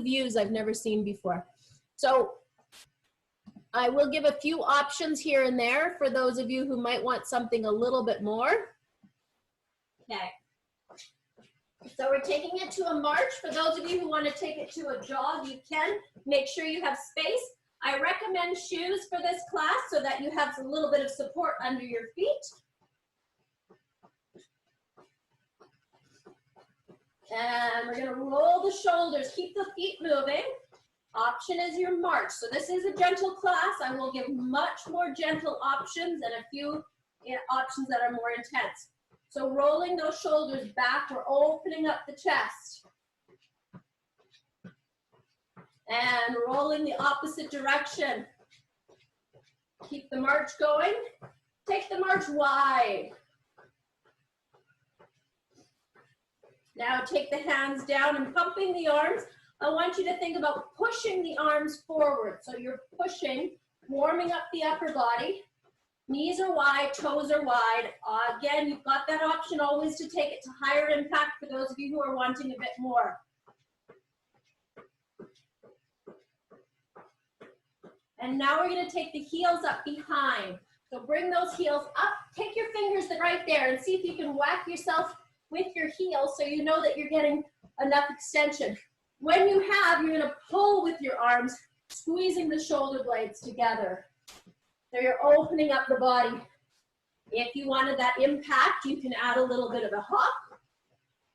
views I've never seen before. So I will give a few options here and there for those of you who might want something a little bit more. Okay. So we're taking it to a march. For those of you who want to take it to a jog, you can. Make sure you have space. I recommend shoes for this class so that you have a little bit of support under your feet. And we're going to roll the shoulders. Keep the feet moving. Option is your march. So this is a gentle class. I will give much more gentle options and a few options that are more intense. So rolling those shoulders back, we're opening up the chest. And rolling the opposite direction. Keep the march going. Take the march wide. Now take the hands down and pumping the arms. I want you to think about pushing the arms forward. So you're pushing, warming up the upper body. Knees are wide, toes are wide. Again, you've got that option always to take it to higher impact for those of you who are wanting a bit more. And now we're going to take the heels up behind. So bring those heels up. Take your fingers right there and see if you can whack yourself with your heels so you know that you're getting enough extension. When you have, you're going to pull with your arms, squeezing the shoulder blades together. So you're opening up the body. If you wanted that impact, you can add a little bit of a hop.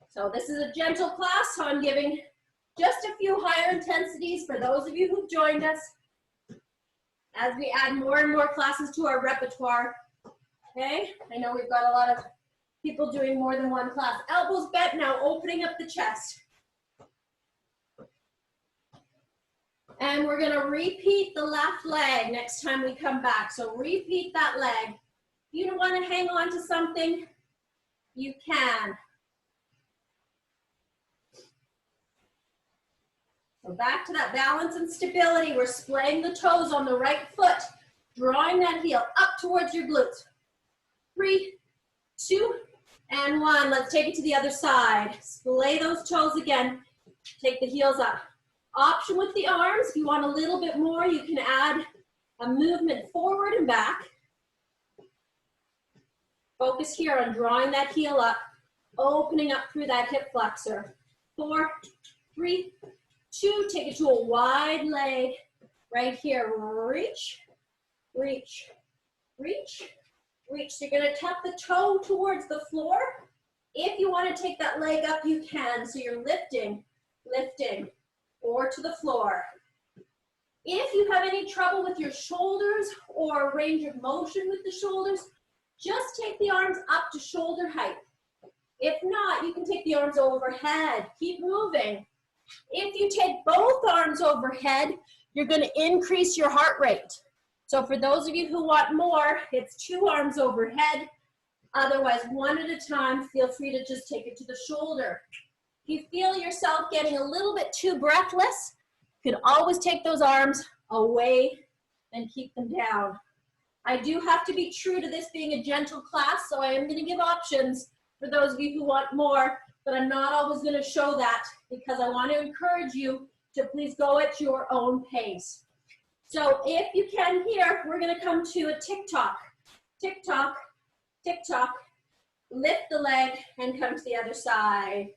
So this is a gentle class, so I'm giving just a few higher intensities for those of you who've joined us as we add more and more classes to our repertoire. Okay, I know we've got a lot of people doing more than one class. Elbows bent now, opening up the chest. And we're gonna repeat the left leg next time we come back. So repeat that leg. If you don't wanna hang on to something, you can. So back to that balance and stability. We're splaying the toes on the right foot, drawing that heel up towards your glutes. 3, 2, and 1. Let's take it to the other side. Splay those toes again. Take the heels up. Option with the arms, if you want a little bit more, you can add a movement forward and back. Focus here on drawing that heel up, opening up through that hip flexor. 4, 3, 2, take it to a wide leg. Right here, reach, reach, reach, reach. So you're gonna tap the toe towards the floor. If you wanna take that leg up, you can. So you're lifting, lifting, or to the floor. If you have any trouble with your shoulders or range of motion with the shoulders, just take the arms up to shoulder height. If not, you can take the arms overhead. Keep moving. If you take both arms overhead, you're going to increase your heart rate. So for those of you who want more, it's 2 arms overhead. Otherwise, 1 at a time. Feel free to just take it to the shoulder. If you feel yourself getting a little bit too breathless, you can always take those arms away and keep them down. I do have to be true to this being a gentle class, so I am going to give options for those of you who want more, but I'm not always going to show that because I want to encourage you to please go at your own pace. So if you can here, we're going to come to a tick-tock. Tick-tock, tick-tock, lift the leg and come to the other side.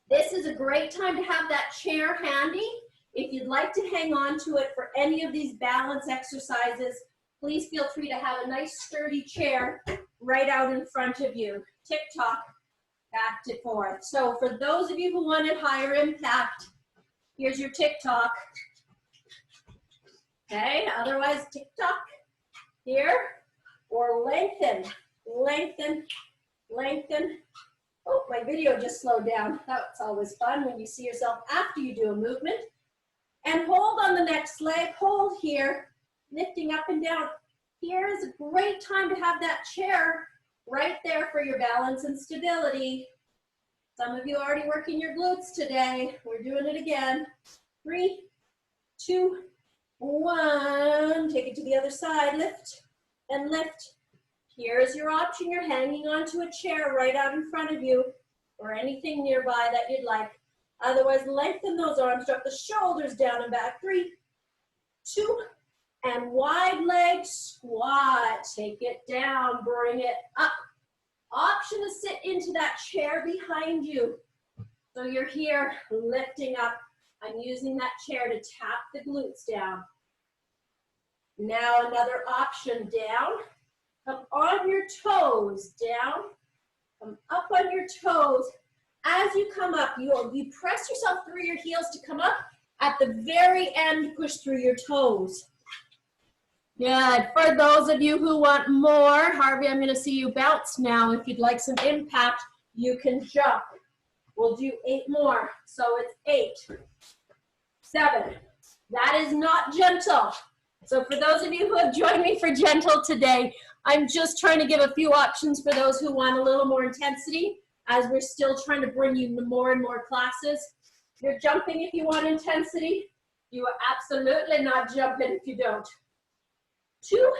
This is a great time to have that chair handy. If you'd like to hang on to it for any of these balance exercises, please feel free to have a nice sturdy chair right out in front of you. Tick-tock, back to forth. So for those of you who wanted higher impact, here's your tick-tock. Okay, otherwise tick-tock here, or lengthen, lengthen, lengthen. Oh, my video just slowed down. That's always fun when you see yourself after you do a movement. And hold on the next leg, hold here, lifting up and down. Here is a great time to have that chair right there for your balance and stability. Some of you are already working your glutes today. We're doing it again. 3, 2, 1. Take it to the other side, lift and lift. Here's your option. You're hanging onto a chair right out in front of you or anything nearby that you'd like. Otherwise, lengthen those arms, drop the shoulders down and back. 3, 2, and wide leg squat. Take it down, bring it up. Option to sit into that chair behind you. So you're here lifting up. I'm using that chair to tap the glutes down. Now another option, down. Come on your toes, down. Come up on your toes. As you come up, you press yourself through your heels to come up. At the very end, push through your toes. Good. For those of you who want more, Harvey, I'm going to see you bounce now. If you'd like some impact, you can jump. We'll do 8 more. So it's 8, 7. That is not gentle. So for those of you who have joined me for gentle today, I'm just trying to give a few options for those who want a little more intensity, as we're still trying to bring you more and more classes. You're jumping if you want intensity. You are absolutely not jumping if you don't. 2.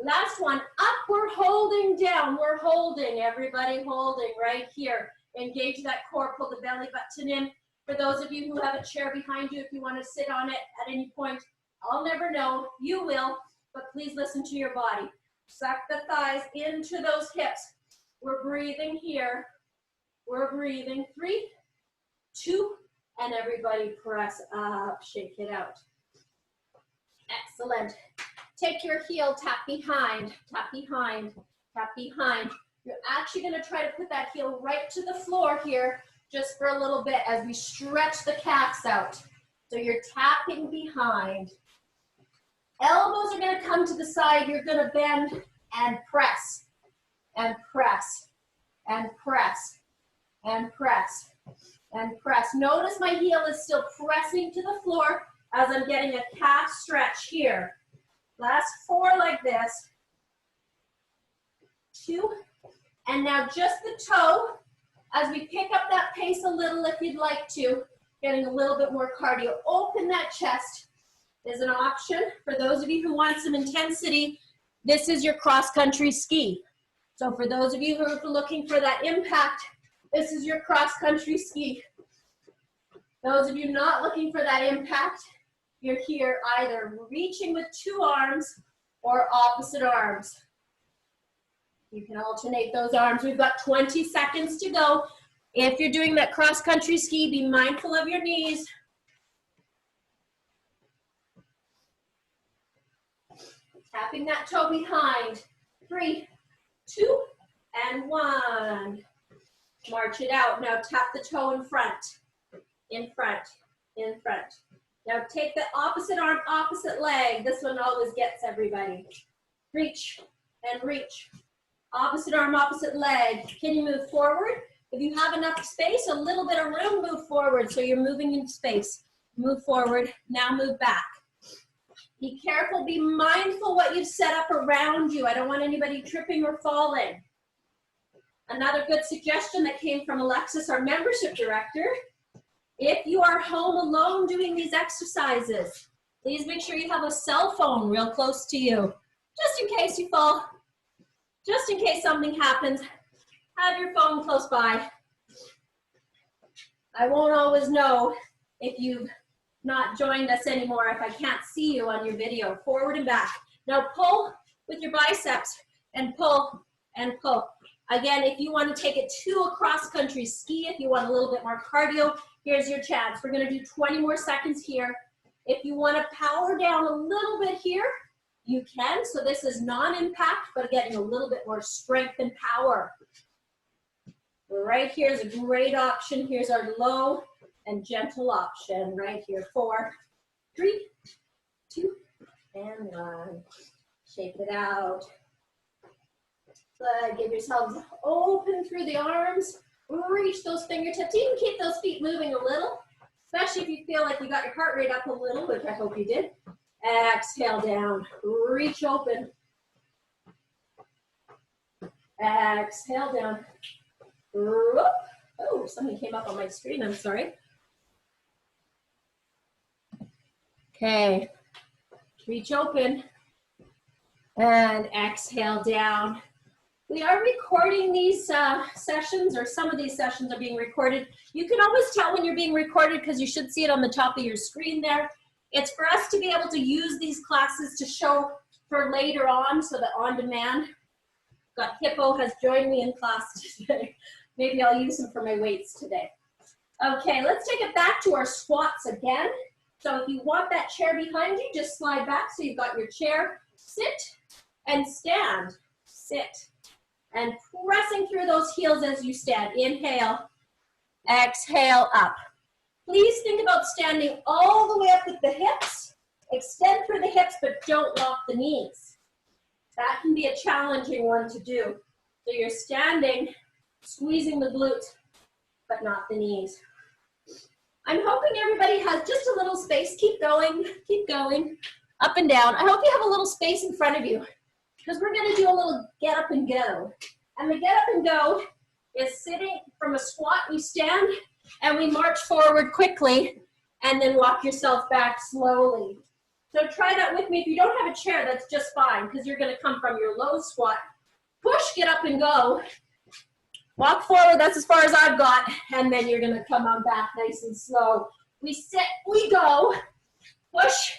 Last one. Up, we're holding down. We're holding, everybody holding right here. Engage that core, pull the belly button in. For those of you who have a chair behind you, if you want to sit on it at any point, I'll never know. You will, but please listen to your body. Suck the thighs into those hips. We're breathing here. We're breathing. 3, 2, and everybody press up. Shake it out. Excellent. Take your heel, tap behind, tap behind, tap behind. You're actually going to try to put that heel right to the floor here just for a little bit as we stretch the calves out. So you're tapping behind. Elbows are going to come to the side. You're going to bend and press, and press, and press, and press, and press. Notice my heel is still pressing to the floor as I'm getting a calf stretch here. Last 4 like this. 2, and now just the toe as we pick up that pace a little if you'd like to, getting a little bit more cardio. Open that chest is an option. For those of you who want some intensity, this is your cross-country ski. So for those of you who are looking for that impact, this is your cross-country ski. Those of you not looking for that impact, you're here either reaching with 2 arms or opposite arms. You can alternate those arms. We've got 20 seconds to go. If you're doing that cross-country ski, be mindful of your knees. Tapping that toe behind. 3, 2, and 1. March it out. Now tap the toe in front. In front. In front. Now take the opposite arm, opposite leg. This one always gets everybody. Reach and reach. Opposite arm, opposite leg. Can you move forward? If you have enough space, a little bit of room, move forward. So you're moving in space. Move forward. Now move back. Be careful. Be mindful what you've set up around you. I don't want anybody tripping or falling. Another good suggestion that came from Alexis, our membership director. If you are home alone doing these exercises, please make sure you have a cell phone real close to you. Just in case you fall, just in case something happens, have your phone close by. I won't always know if you've not joined us anymore if I can't see you on your video. Forward and back. Now pull with your biceps and pull and pull. Again, if you want to take it to a cross-country ski, if you want a little bit more cardio, here's your chance. We're going to do 20 more seconds here. If you want to power down a little bit here, you can. So this is non-impact, but getting a little bit more strength and power. Right here is a great option. Here's our low and gentle option right here. 4, 3, 2, and 1. Shake it out. Good. Give yourselves open through the arms. Reach those fingertips. You can keep those feet moving a little, especially if you feel like you got your heart rate up a little, which I hope you did. Exhale down. Reach open. Exhale down. Oh, something came up on my screen. I'm sorry. Okay. Reach open. And exhale down. We are recording these sessions, or some of these sessions are being recorded. You can always tell when you're being recorded because you should see it on the top of your screen there. It's for us to be able to use these classes to show for later on, so that on demand. Got Hippo has joined me in class today. Maybe I'll use him for my weights today. Okay, let's take it back to our squats again. So if you want that chair behind you, just slide back so you've got your chair. Sit and stand. Sit. And pressing through those heels as you stand. Inhale, exhale, up. Please think about standing all the way up with the hips. Extend through the hips, but don't lock the knees. That can be a challenging one to do. So you're standing, squeezing the glutes, but not the knees. I'm hoping everybody has just a little space. Keep going, up and down. I hope you have a little space in front of you, because we're gonna do a little get up and go. And the get up and go is sitting from a squat. We stand and we march forward quickly and then walk yourself back slowly. So try that with me. If you don't have a chair, that's just fine, because you're gonna come from your low squat. Push, get up and go. Walk forward, that's as far as I've got, and then you're gonna come on back nice and slow. We sit, we go, push,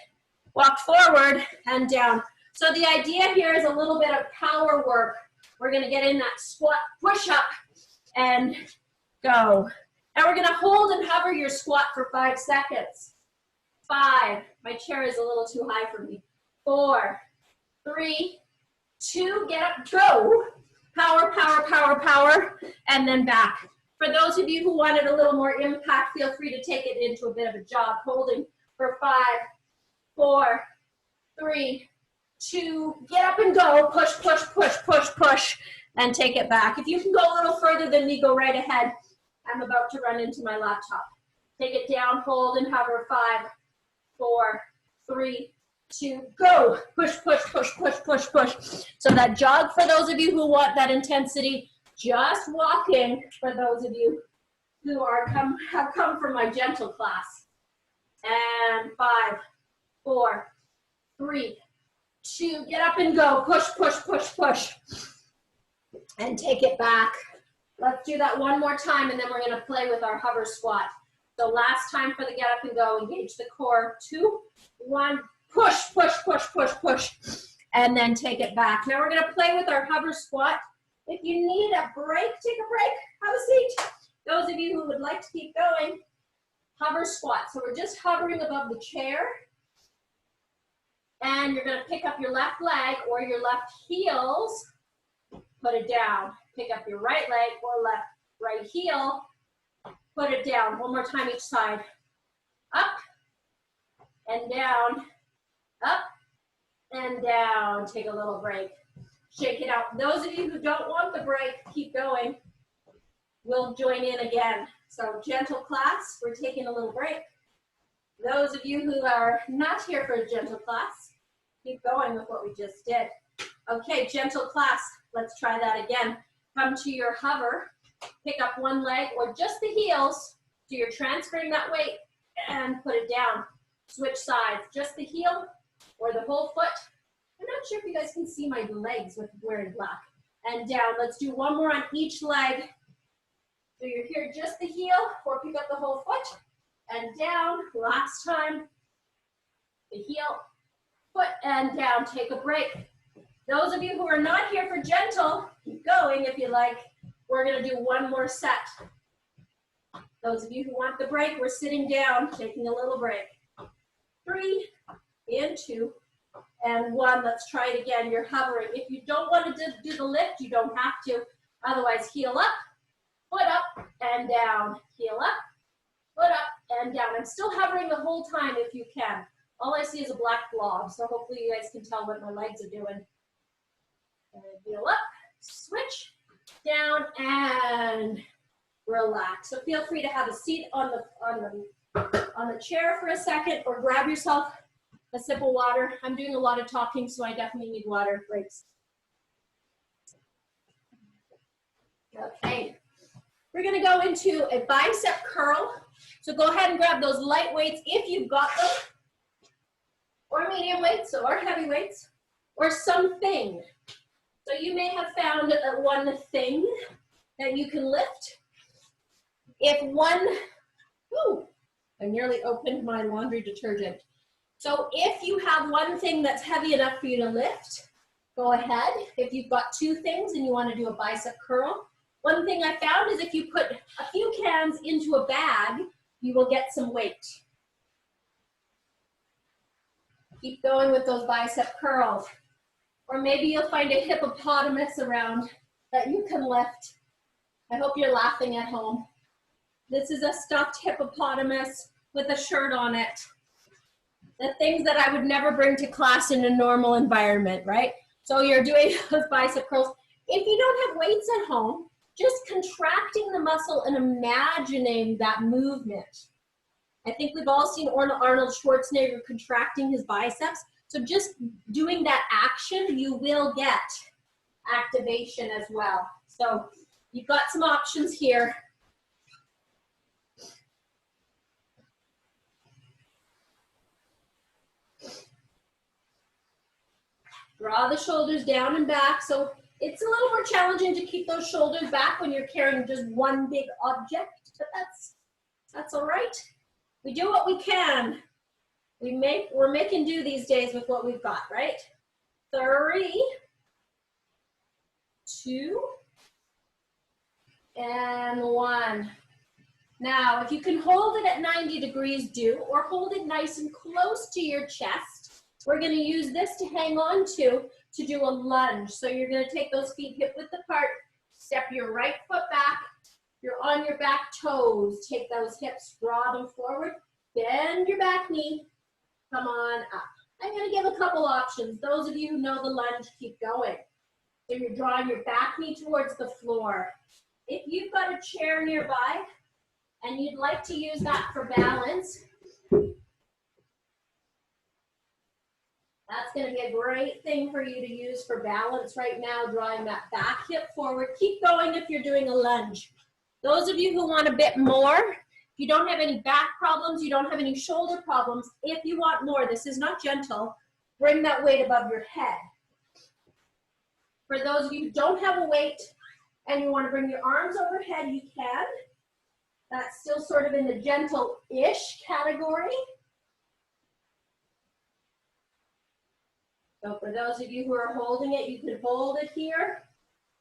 walk forward and down. So the idea here is a little bit of power work. We're gonna get in that squat, push up, and go. And we're gonna hold and hover your squat for 5 seconds. 5, my chair is a little too high for me. 4, 3, 2, get up, go. Power, power, power, power, and then back. For those of you who wanted a little more impact, feel free to take it into a bit of a jog, holding for 5, 4, 3, 2, get up and go, push, push, push, push, push, and take it back. If you can go a little further than me, go right ahead. I'm about to run into my laptop. Take it down, hold and hover, 5, 4, 3, 2, go. Push, push, push, push, push, push. So that jog for those of you who want that intensity, just walking for those of you who have come from my gentle class. And 5, 4, 3, 2, get up and go. Push, push, push, push. And take it back. Let's do that one more time, and then we're gonna play with our hover squat. So last time for the get up and go, engage the core. 2, 1, push, push, push, push, push, and then take it back. Now we're gonna play with our hover squat. If you need a break, take a break, have a seat. Those of you who would like to keep going, hover squat. So we're just hovering above the chair, and you're gonna pick up your left leg or your left heels, put it down. Pick up your right leg or right heel, put it down. One more time each side. Up and down, up and down. Take a little break. Shake it out. Those of you who don't want the break, keep going. We'll join in again. So gentle class, we're taking a little break. Those of you who are not here for a gentle class, keep going with what we just did. Okay, gentle class, let's try that again. Come to your hover, pick up one leg or just the heels, so you're transferring that weight, and put it down. Switch sides, just the heel or the whole foot. I'm not sure if you guys can see my legs with wearing black. And down, let's do one more on each leg. So you're here just the heel, or pick up the whole foot, and down. Last time, the heel, foot, and down. Take a break. Those of you who are not here for gentle, keep going if you like. We're gonna do one more set. Those of you who want the break, we're sitting down, taking a little break. 3, and 2, and 1. Let's try it again. You're hovering. If you don't want to do the lift, you don't have to. Otherwise, heel up, foot up, and down. Heel up, foot up, and down. I'm still hovering the whole time if you can. All I see is a black blob, so hopefully you guys can tell what my legs are doing. And heel up, switch, down, and relax. So feel free to have a seat on the chair for a second, or grab yourself a sip of water. I'm doing a lot of talking, so I definitely need water breaks. Okay, we're gonna go into a bicep curl. So go ahead and grab those light weights if you've got them, or medium weights, or heavy weights, or something. So you may have found that one thing that you can lift. If one, ooh, I nearly opened my laundry detergent. So if you have one thing that's heavy enough for you to lift, go ahead. If you've got two things and you want to do a bicep curl, one thing I found is if you put a few cans into a bag, you will get some weight. Keep going with those bicep curls. Or maybe you'll find a hippopotamus around that you can lift. I hope you're laughing at home. This is a stuffed hippopotamus with a shirt on it. The things that I would never bring to class in a normal environment, right? So you're doing those bicep curls. If you don't have weights at home, just contracting the muscle and imagining that movement. I think we've all seen Arnold Schwarzenegger contracting his biceps. So just doing that action, you will get activation as well. So you've got some options here. Draw the shoulders down and back. So it's a little more challenging to keep those shoulders back when you're carrying just one big object, but that's all right. We do what we can. We're making do these days with what we've got, right? 3, 2, and 1. Now, if you can hold it at 90 degrees, do, or hold it nice and close to your chest. We're gonna use this to hang on to do a lunge. So you're gonna take those feet hip width apart, step your right foot back, you're on your back toes, take those hips, draw them forward, bend your back knee, come on up. I'm gonna give a couple options. Those of you who know the lunge, keep going. So you're drawing your back knee towards the floor. If you've got a chair nearby and you'd like to use that for balance, that's gonna be a great thing for you to use for balance right now, drawing that back hip forward. Keep going if you're doing a lunge. Those of you who want a bit more, if you don't have any back problems, you don't have any shoulder problems, if you want more, this is not gentle, bring that weight above your head. For those of you who don't have a weight and you want to bring your arms overhead, you can. That's still sort of in the gentle-ish category. So for those of you who are holding it, you can hold it here.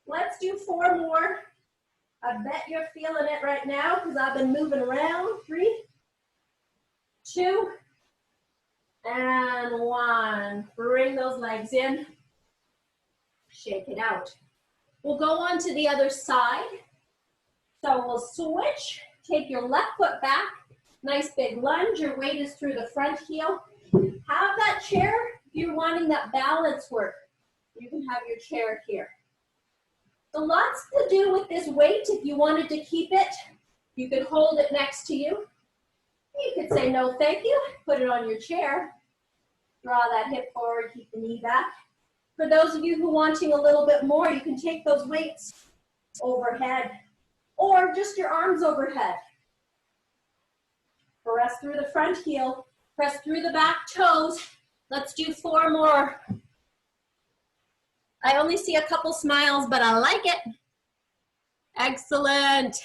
Let's do 4 more. I bet you're feeling it right now because I've been moving around. 3, 2, and 1. Bring those legs in. Shake it out. We'll go on to the other side. So we'll switch. Take your left foot back. Nice big lunge. Your weight is through the front heel. Have that chair. If you're wanting that balance work, you can have your chair here. So lots to do with this weight. If you wanted to keep it, you could hold it next to you. You could say no thank you, put it on your chair. Draw that hip forward, keep the knee back. For those of you who are wanting a little bit more, you can take those weights overhead or just your arms overhead. Press through the front heel, press through the back toes. Let's do 4 more. I only see a couple smiles, but I like it. Excellent.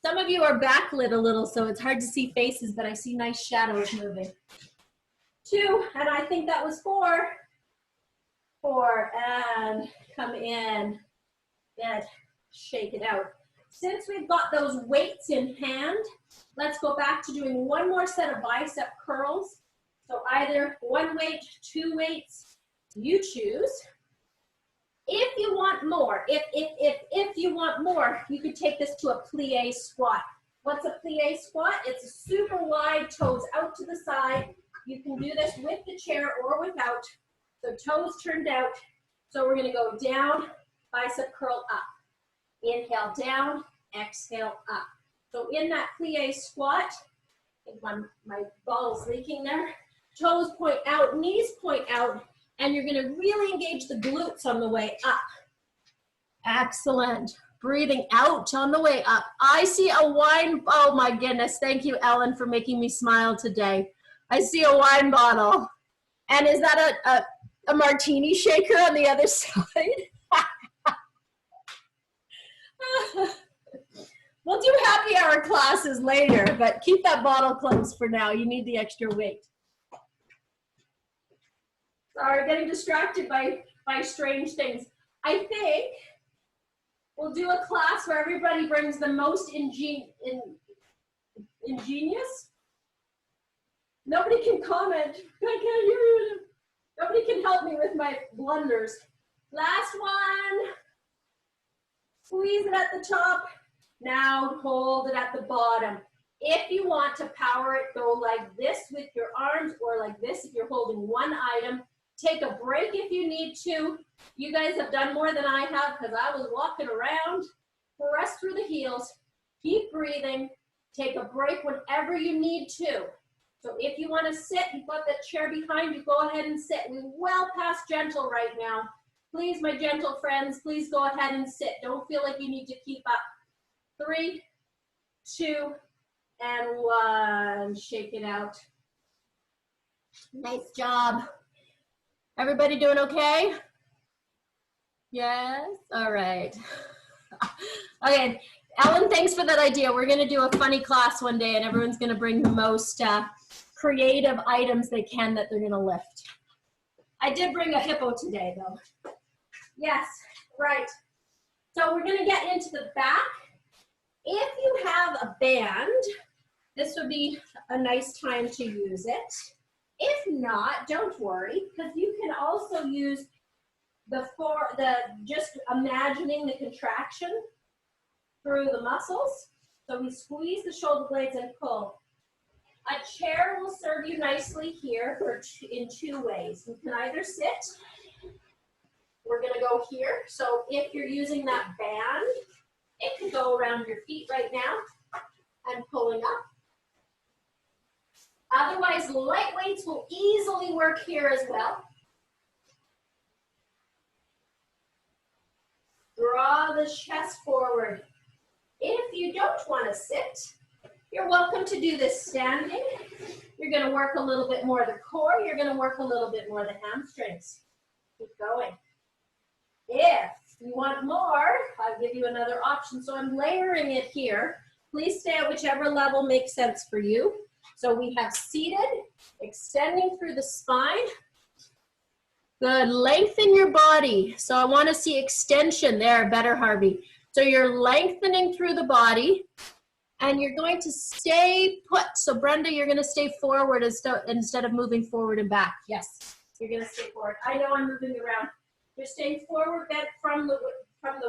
Some of you are backlit a little, so it's hard to see faces, but I see nice shadows moving. 2, and I think that was 4. 4, and come in. Good. Shake it out. Since we've got those weights in hand, let's go back to doing 1 more set of bicep curls. So either 1 weight, 2 weights, you choose. If you want more, if you want more, you could take this to a plie squat. What's a plie squat? It's a super wide, toes out to the side. You can do this with the chair or without. So toes turned out. So we're gonna go down, bicep curl up. Inhale down, exhale up. So in that plie squat, I think my bottle's leaking there. Toes point out, knees point out, and you're gonna really engage the glutes on the way up. Excellent. Breathing out on the way up. I see a wine, oh my goodness. Thank you, Ellen, for making me smile today. I see a wine bottle. And is that a martini shaker on the other side. We'll do happy hour classes later, but keep that bottle close for now. You need the extra weight. Sorry, getting distracted by strange things. I think we'll do a class where everybody brings the most ingenious. Nobody can comment. I can't hear you. Nobody can help me with my blunders. Last one. Squeeze it at the top. Now hold it at the bottom. If you want to power it, go like this with your arms or like this if you're holding one item. Take a break if you need to. You guys have done more than I have because I was walking around. Press through the heels. Keep breathing. Take a break whenever you need to. So if you want to sit, you've got that chair behind you, go ahead and sit. We're well past gentle right now. Please, my gentle friends, please go ahead and sit. Don't feel like you need to keep up. 3, 2, and 1. Shake it out. Nice job. Everybody doing okay? Yes? All right. Okay, Ellen, thanks for that idea. We're going to do a funny class one day, and everyone's going to bring the most creative items they can that they're going to lift. I did bring a hippo today, though. Yes, right. So we're going to get into the back. If you have a band, this would be a nice time to use it. If not, don't worry, because you can also use just imagining the contraction through the muscles. So we squeeze the shoulder blades and pull. A chair will serve you nicely here in 2 ways. You can either sit. We're going to go here. So if you're using that band, it could go around your feet right now and pulling up. Otherwise, light weights will easily work here as well. Draw the chest forward. If you don't want to sit, you're welcome to do this standing. You're going to work a little bit more the core. You're going to work a little bit more the hamstrings. Keep going. If you want more, I'll give you another option. So I'm layering it here. Please stay at whichever level makes sense for you. So we have seated, extending through the spine. Good, lengthen your body. So I want to see extension there, better Harvey. So you're lengthening through the body and you're going to stay put. So Brenda, you're going to stay forward instead of moving forward and back. Yes, you're going to stay forward. I know I'm moving around. You're staying forward, bent from the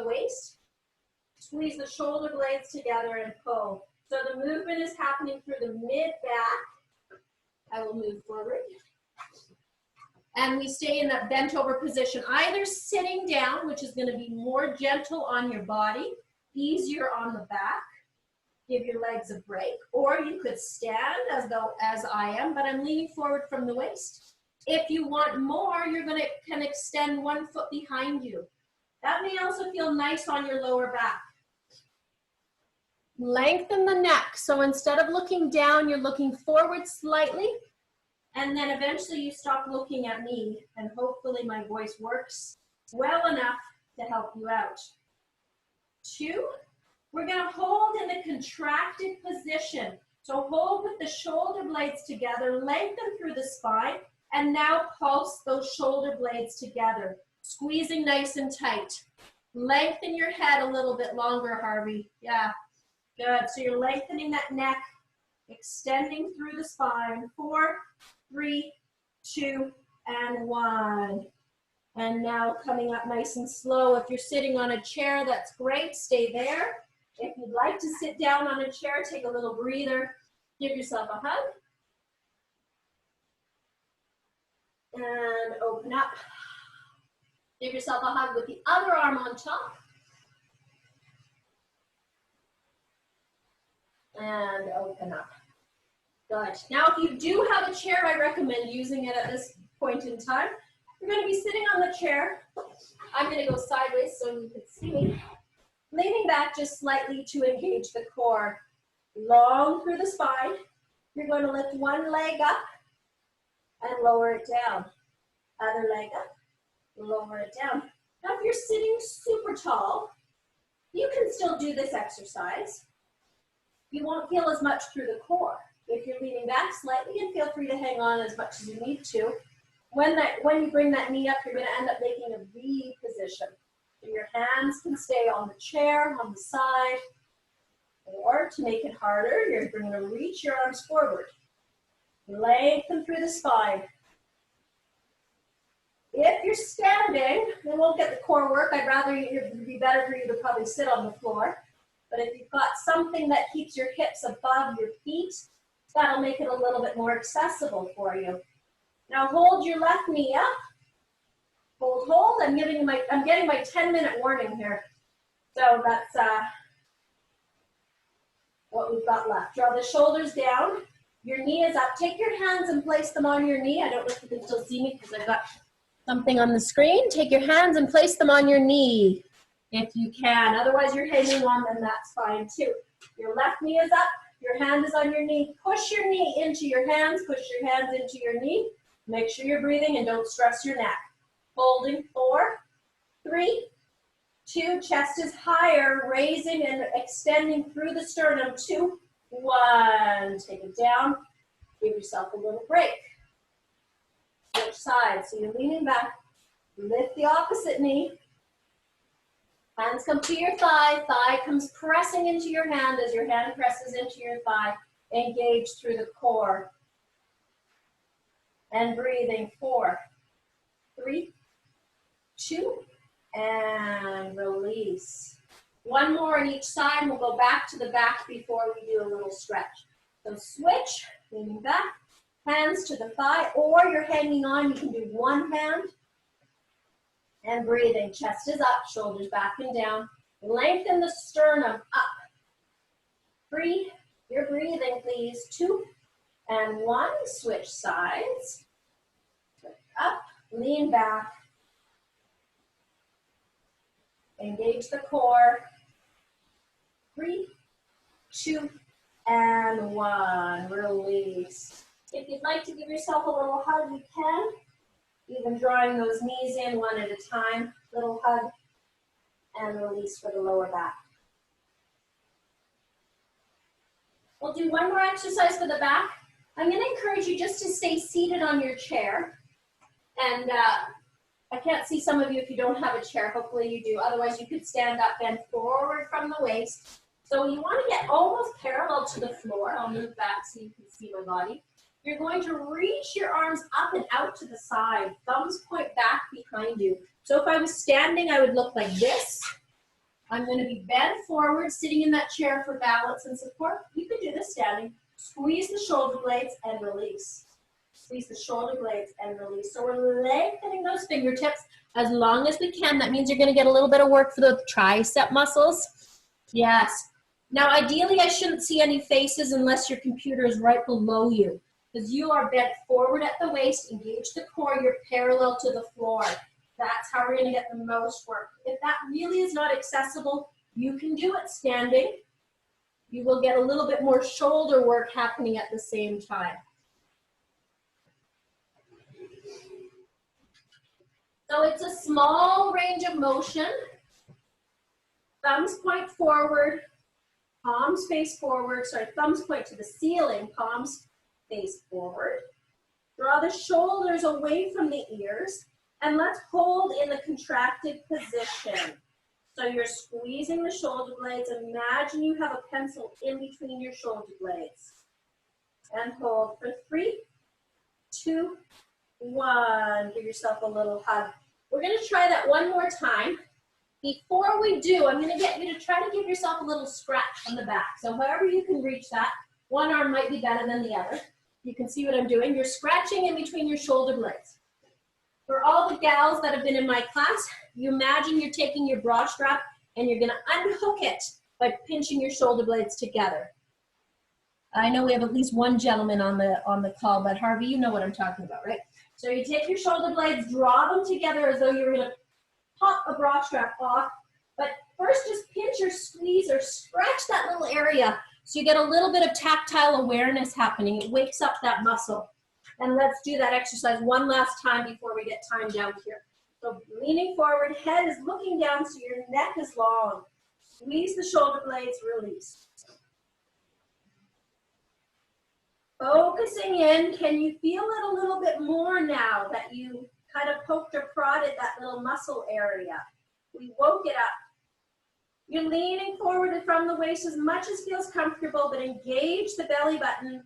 waist. Squeeze the shoulder blades together and pull. So the movement is happening through the mid-back. I will move forward. And we stay in that bent over position, either sitting down, which is going to be more gentle on your body, easier on the back. Give your legs a break. Or you could stand as I am, but I'm leaning forward from the waist. If you want more, you're going to can extend 1 foot behind you. That may also feel nice on your lower back. Lengthen the neck. So instead of looking down, you're looking forward slightly. And then eventually you stop looking at me. And hopefully my voice works well enough to help you out. 2, we're going to hold in a contracted position. So hold with the shoulder blades together, lengthen through the spine, and now pulse those shoulder blades together, squeezing nice and tight. Lengthen your head a little bit longer, Harvey. Yeah. Good. So you're lengthening that neck, extending through the spine. 4, 3, 2, and 1. And now coming up nice and slow. If you're sitting on a chair, that's great. Stay there. If you'd like to sit down on a chair, take a little breather. Give yourself a hug. And open up. Give yourself a hug with the other arm on top. And open up. Good. Now, if you do have a chair, I recommend using it at this point in time. You're going to be sitting on the chair. I'm going to go sideways so you can see me. Leaning back just slightly to engage the core. Long through the spine. You're going to lift one leg up and lower it down. Other leg up, lower it down. Now if you're sitting super tall, you can still do this exercise. You won't feel as much through the core. If you're leaning back slightly, and feel free to hang on as much as you need to. When you bring that knee up, you're going to end up making a V position. So your hands can stay on the chair, on the side, or to make it harder, you're going to reach your arms forward. Lengthen through the spine. If you're standing, it won't get the core work. I'd rather it would be better for you to probably sit on the floor. But if you've got something that keeps your hips above your feet, that'll make it a little bit more accessible for you. Now hold your left knee up. Hold. I'm getting my 10-minute warning here. So that's what we've got left. Draw the shoulders down. Your knee is up. Take your hands and place them on your knee. I don't know if you can still see me because I've got something on the screen. Take your hands and place them on your knee if you can. Otherwise, you're hanging on them, that's fine too. Your left knee is up. Your hand is on your knee. Push your knee into your hands. Push your hands into your knee. Make sure you're breathing and don't stress your neck. Holding 4, 3, 2. Chest is higher, raising and extending through the sternum. 2, 1. Take it down. Give yourself a little break. Switch sides. So you're leaning back. Lift the opposite knee. Hands come to your thigh. Thigh comes pressing into your hand as your hand presses into your thigh. Engage through the core. And breathing. 4, 3, 2, and release. One more on each side, and we'll go back to the back before we do a little stretch. So switch, leaning back, hands to the thigh, or you're hanging on, you can do one hand. And breathing, chest is up, shoulders back and down. Lengthen the sternum up. 3, you're breathing, please. 2, and 1, switch sides. Up, lean back. Engage the core. 3, 2, and 1. Release. If you'd like to give yourself a little hug, you can. Even drawing those knees in one at a time. Little hug and release for the lower back. We'll do one more exercise for the back. I'm going to encourage you just to stay seated on your chair. And I can't see some of you if you don't have a chair. Hopefully you do. Otherwise, you could stand up, bend forward from the waist. So you want to get almost parallel to the floor. I'll move back so you can see my body. You're going to reach your arms up and out to the side. Thumbs point back behind you. So if I was standing, I would look like this. I'm going to be bent forward, sitting in that chair for balance and support. You can do this standing. Squeeze the shoulder blades and release. Squeeze the shoulder blades and release. So we're lengthening those fingertips as long as we can. That means you're going to get a little bit of work for the tricep muscles. Yes. Now, ideally, I shouldn't see any faces unless your computer is right below you, because you are bent forward at the waist. Engage the core. You're parallel to the floor. That's how we're going to get the most work. If that really is not accessible, you can do it standing. You will get a little bit more shoulder work happening at the same time. So it's a small range of motion. Thumbs point forward, palms face forward. Sorry, thumbs point to the ceiling, palms face forward. Draw the shoulders away from the ears, and let's hold in the contracted position. So you're squeezing the shoulder blades. Imagine you have a pencil in between your shoulder blades. And hold for 3, 2, 1. Give yourself a little hug. We're going to try that one more time. Before we do, I'm going to get you to try to give yourself a little scratch on the back. So however you can reach that, one arm might be better than the other. You can see what I'm doing. You're scratching in between your shoulder blades. For all the gals that have been in my class, you imagine you're taking your bra strap and you're going to unhook it by pinching your shoulder blades together. I know we have at least one gentleman on the call, but Harvey, you know what I'm talking about, right? So you take your shoulder blades, draw them together as though you're going to pop a bra strap off, but first just pinch or squeeze or scratch that little area so you get a little bit of tactile awareness happening. It wakes up that muscle. And let's do that exercise one last time before we get timed out here. So leaning forward, head is looking down so your neck is long. Squeeze the shoulder blades, release. Focusing in, can you feel it a little bit more now that you kind of poked or prodded that little muscle area? We woke it up. You're leaning forward from the waist as much as feels comfortable, but engage the belly button.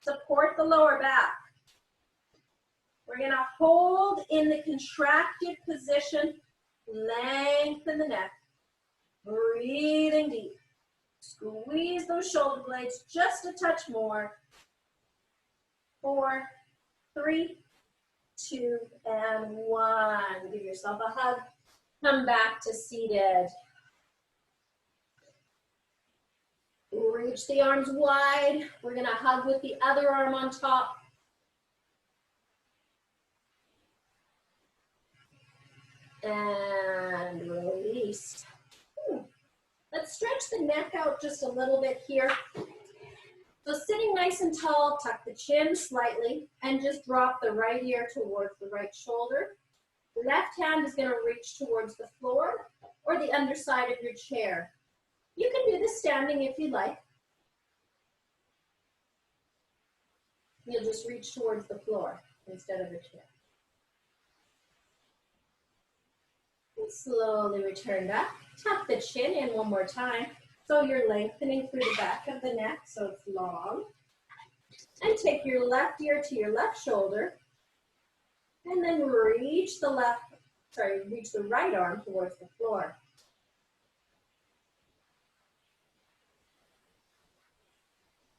Support the lower back. We're gonna hold in the contracted position, lengthen the neck, breathing deep. Squeeze those shoulder blades just a touch more. 4, 3, 2, and 1. Give yourself a hug. Come back to seated. Reach the arms wide. We're gonna hug with the other arm on top. And release. Let's stretch the neck out just a little bit here. So sitting nice and tall, tuck the chin slightly and just drop the right ear towards the right shoulder. The left hand is going to reach towards the floor or the underside of your chair. You can do this standing if you like. You'll just reach towards the floor instead of the chair. And slowly return back. Tuck the chin in one more time. So you're lengthening through the back of the neck so it's long. And take your left ear to your left shoulder. And then reach the right arm towards the floor.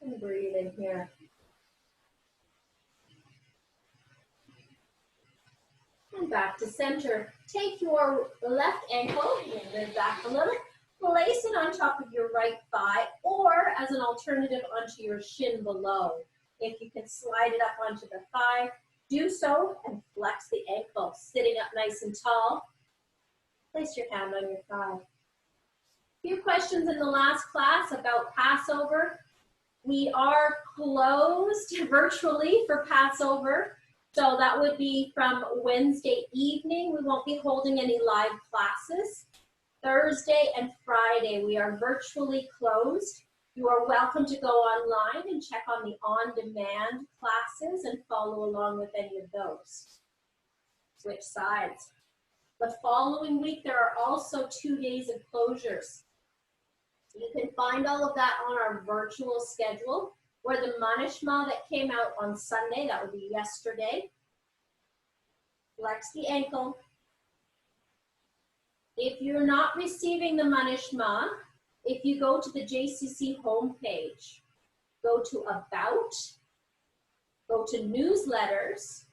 And breathe in here. And back to center. Take your left ankle, move it back a little, place it on top of your right thigh, or as an alternative onto your shin below. If you can slide it up onto the thigh, do so and flex the ankle. Sitting up nice and tall, place your hand on your thigh. A few questions in the last class about Passover. We are closed virtually for Passover. So that would be from Wednesday evening. We won't be holding any live classes. Thursday and Friday, we are virtually closed. You are welcome to go online and check on the on-demand classes and follow along with any of those. Switch sides. The following week, there are also 2 days of closures. You can find all of that on our virtual schedule. Or the manishma that came out on Sunday, that would be yesterday. Flex the ankle. If you're not receiving the manishma, if you go to the JCC homepage, go to About, go to Newsletters,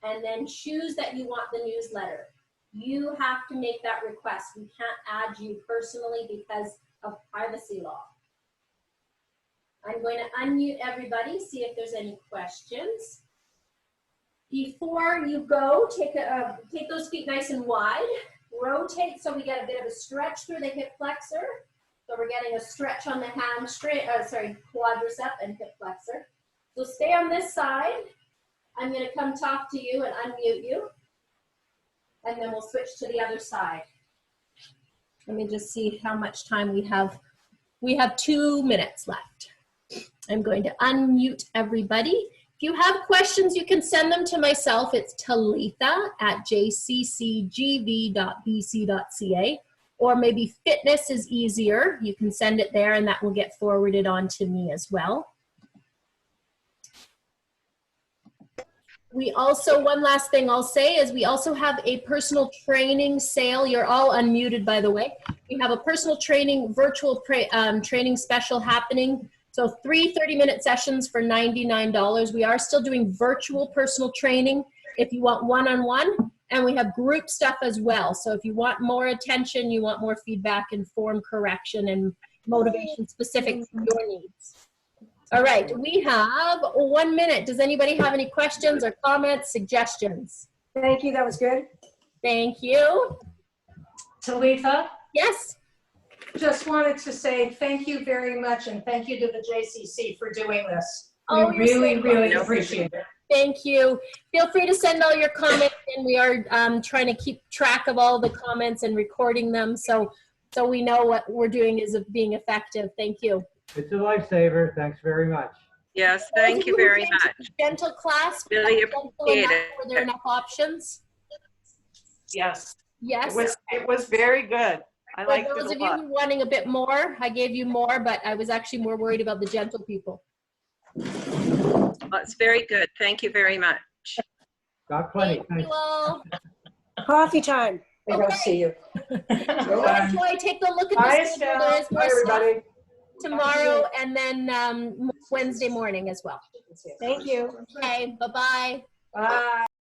and then choose that you want the newsletter. You have to make that request. We can't add you personally because of privacy law. I'm going to unmute everybody, see if there's any questions. Before you go, take those feet nice and wide. Rotate so we get a bit of a stretch through the hip flexor. So we're getting a stretch on the quadricep and hip flexor. So stay on this side. I'm going to come talk to you and unmute you. And then we'll switch to the other side. Let me just see how much time we have. We have 2 minutes left. I'm going to unmute everybody. If you have questions, you can send them to myself. It's talitha@jccgv.bc.ca, or maybe fitness is easier. You can send it there and that will get forwarded on to me as well. We also, one last thing I'll say is we also have a personal training sale. You're all unmuted, by the way. We have a personal training, virtual training special happening. So 3 30-minute sessions for $99. We are still doing virtual personal training if you want one-on-one, and we have group stuff as well. So if you want more attention, you want more feedback and form correction and motivation specific to your needs. All right, we have 1 minute. Does anybody have any questions or comments, suggestions? Thank you, that was good. Thank you. Talitha? Yes? Just wanted to say thank you very much, and thank you to the JCC for doing this. Oh, We really appreciate it. Thank you. Feel free to send all your comments in. We are trying to keep track of all the comments and recording them so we know what we're doing is being effective. Thank you. It's a lifesaver. Thanks very much. Yes, thank you very much. Dental class. Really Dental appreciate enough? it. Were there enough options? Yes, Yes. it was very good. I For liked those it of a you lot. who are wanting a bit more, I gave you more, but I was actually more worried about the dental people. Well, it's very good. Thank you very much. Got plenty. Thank Thanks. you all. Coffee time. I Okay. don't see you. Enjoy. Take a look at Bye, the schedule. Estelle. There is Bye, more stuff everybody. tomorrow and then Wednesday morning as well. Thank you. Okay. Bye-bye. Bye.